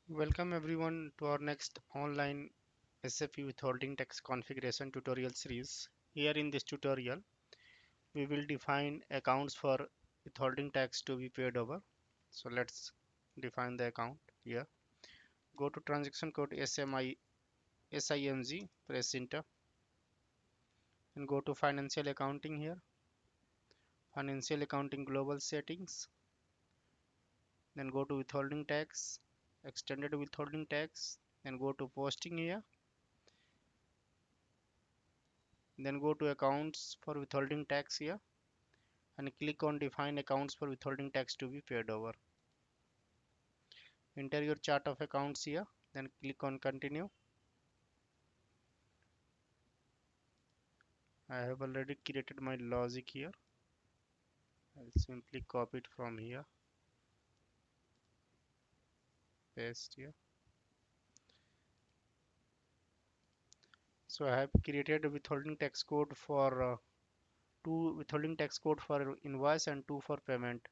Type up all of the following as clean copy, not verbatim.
Welcome everyone to our next online SAP Withholding Tax configuration tutorial series. Here in this tutorial, we will define accounts for withholding tax to be paid over. So let's define the account here. Go to transaction code SIMG, press enter, and go to financial accounting here. Financial accounting global settings. Then go to withholding tax, extended withholding tax, then go to posting here. Then go to accounts for withholding tax here and click on define accounts for withholding tax to be paid over. Enter your chart of accounts here, then click on continue. I have already created my logic here. I'll simply copy it from here, paste here. So I have created a withholding tax code for two withholding tax code for invoice and two for payment,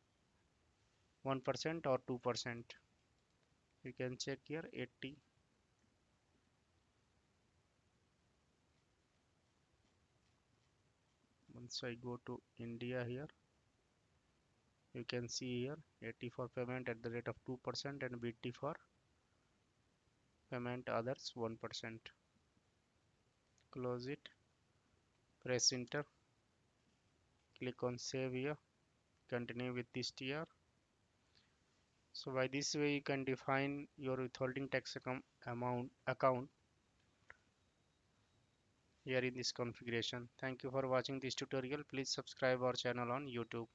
1% or 2%. You can check here 80. Once I go to India here, you can see here 80 for payment at the rate of 2% and BT for payment others 1%. Close it, press enter, click on save here, continue with this TR. So by this way you can define your withholding tax account here in this configuration. Thank you for watching this tutorial. Please subscribe our channel on YouTube.